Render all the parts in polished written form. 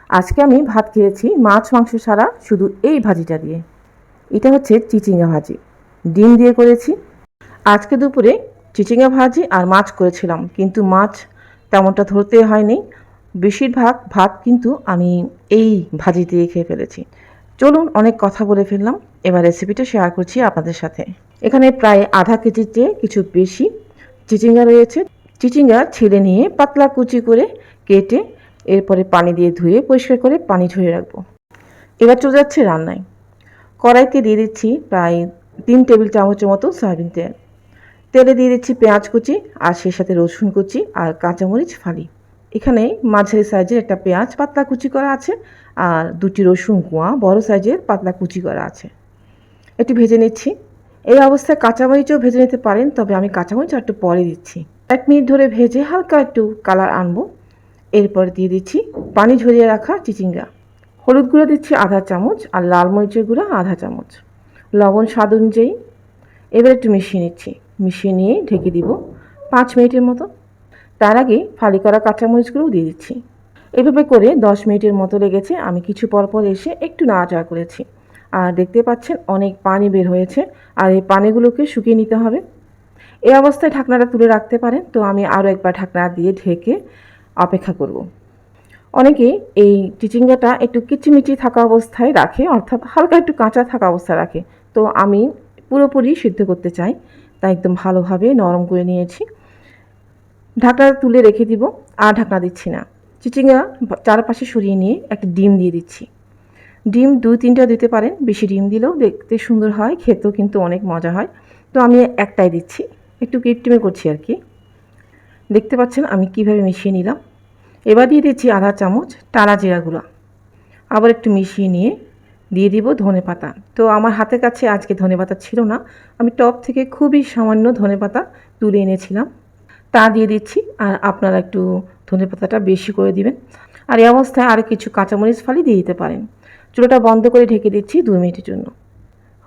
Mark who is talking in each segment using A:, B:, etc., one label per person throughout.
A: আজকে আমি ভাত খেয়েছি মাছ মাংস ছাড়া শুধু এই ভাজিটা দিয়ে। এটা হচ্ছে চিচিঙ্গা ভাজি, ডিম দিয়ে করেছি। আজকে দুপুরে চিচিঙ্গা ভাজি আর মাছ করেছিলাম, কিন্তু মাছ তেমনটা ধরতে হয়নি। বেশিরভাগ ভাত কিন্তু আমি এই ভাজি দিয়ে খেয়ে ফেলেছি। চলুন, অনেক কথা বলে ফেললাম, এবার রেসিপিটা শেয়ার করছি আপনাদের সাথে। এখানে প্রায় আধা কেজির চেয়ে কিছু বেশি চিচিঙ্গা রয়েছে। চিচিঙ্গা ছিলে নিয়ে পাতলা কুচি করে কেটে এরপরে পানি দিয়ে ধুয়ে পরিষ্কার করে পানি ঝরিয়ে রাখবো। এবার চলে যাচ্ছে রান্নায়। কড়াইতে দিয়ে দিচ্ছি প্রায় 3 টেবিল চামচের মতো সয়াবিন তেল। তেলে দিয়ে দিচ্ছি পেঁয়াজ কুচি আর সেই সাথে রসুন কুচি আর কাঁচামরিচ ফালি। এখানে মাঝারি সাইজের একটা পেঁয়াজ পাতলা কুচি করা আছে আর 2টি রসুন কোয়া বড় সাইজের পাতলা কুচি করা আছে। একটু ভেজে নিচ্ছি। এই অবস্থায় কাঁচামরিচও ভেজে নিতে পারেন, তবে আমি কাঁচামরিচ একটু পরে দিচ্ছি। 1 মিনিট ধরে ভেজে হালকা একটু কালার আনবো। এরপরে দিয়ে দিচ্ছি পানি ঝরিয়ে রাখা চিচিঙ্গা। হলুদ গুঁড়ো দিচ্ছি আধা চামচ আর লাল মরিচের গুঁড়ো আধা চামচ, লবণ স্বাদ অনুযায়ী। এবার একটু মিশিয়ে নিচ্ছি। মিশিয়ে নিয়ে ঢেকে দিব 5 মিনিটের মতো। তার আগে ফালি করা কাঁচামরিচগুলোও দিয়ে দিচ্ছি। এভাবে করে 10 মিনিটের মতো লেগেছে। আমি কিছু পরপর এসে একটু নাড়াচাড়া করেছি। আর দেখতে পাচ্ছেন অনেক পানি বের হয়েছে, আর এই পানিগুলোকে শুকিয়ে নিতে হবে। এই অবস্থায় ঢাকনাটা তুলে রাখতে পারেন, তো আমি আরও একবার ঢাকনা দিয়ে ঢেকে অপেক্ষা করব। অনেকে এই চিচিঙ্গাটা একটু কিচিমিচি থাকা অবস্থায় রাখে, অর্থাৎ হালকা একটু কাঁচা থাকা অবস্থায় রাখে। তো আমি পুরোপুরি সিদ্ধ করতে চাই, তাই একদম ভালোভাবে নরম করে নিয়েছি। ঢাকনা তুলে রেখে দিব, আর ঢাকনা দিচ্ছি না। চিচিঙ্গা চারপাশে সরিয়ে নিয়ে একটা ডিম দিয়ে দিচ্ছি। ডিম 2-3টা দিতে পারেন, বেশি ডিম দিলেও দেখতে সুন্দর হয়, খেতেও কিন্তু অনেক মজা হয়। তো আমি একটাই দিচ্ছি, একটু কিপটিমে করছি আর কি। দেখতে পাচ্ছেন আমি কিভাবে মিশিয়ে নিলাম। এবার দিয়ে দিচ্ছি আধা চামচ টালা জিরা গুঁড়া। আবার একটু মিশিয়ে নিয়ে দিয়ে দিব ধনেপাতা। তো আমার হাতের কাছে আজকে ধনেপাতা ছিল না, আমি টব থেকে খুবই সামান্য ধনেপাতা তুলে এনেছিলাম, তা দিয়ে দিচ্ছি। আর আপনারা একটু ধনেপাতাটা বেশি করে দিবেন। আর এই অবস্থায় আরও কিছু কাঁচামরিচ ফালি দিয়ে দিতে পারেন। চুলাটা বন্ধ করে ঢেকে দিচ্ছি 2 মিনিটের জন্য।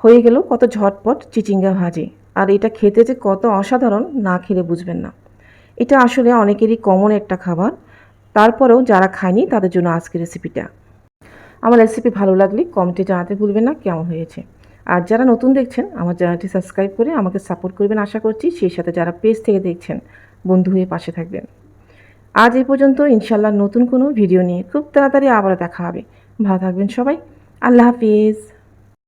A: হয়ে গেল কত ঝটপট চিচিঙ্গা ভাজি। আর এটা খেতে যে কত অসাধারণ, না খেলে বুঝবেন না। এটা আসলে অনেকেরই কমন একটা খাবার, তারপরেও যারা খায়নি তাদের জন্য আজকের রেসিপিটা। আমার রেসিপি ভালো লাগলে কমেন্টে জানাতে ভুলবেন না কেমন হয়েছে। আর যারা নতুন দেখছেন আমার চ্যানেলটি সাবস্ক্রাইব করে আমাকে সাপোর্ট করবেন আশা করছি। সেই সাথে যারা পেজ থেকে দেখছেন বন্ধু হয়ে পাশে থাকবেন। আজ এই পর্যন্ত। ইনশাল্লাহ নতুন কোনো ভিডিও নিয়ে খুব তাড়াতাড়ি আবারও দেখা হবে। ভালো থাকবেন সবাই। আল্লাহ হাফিজ।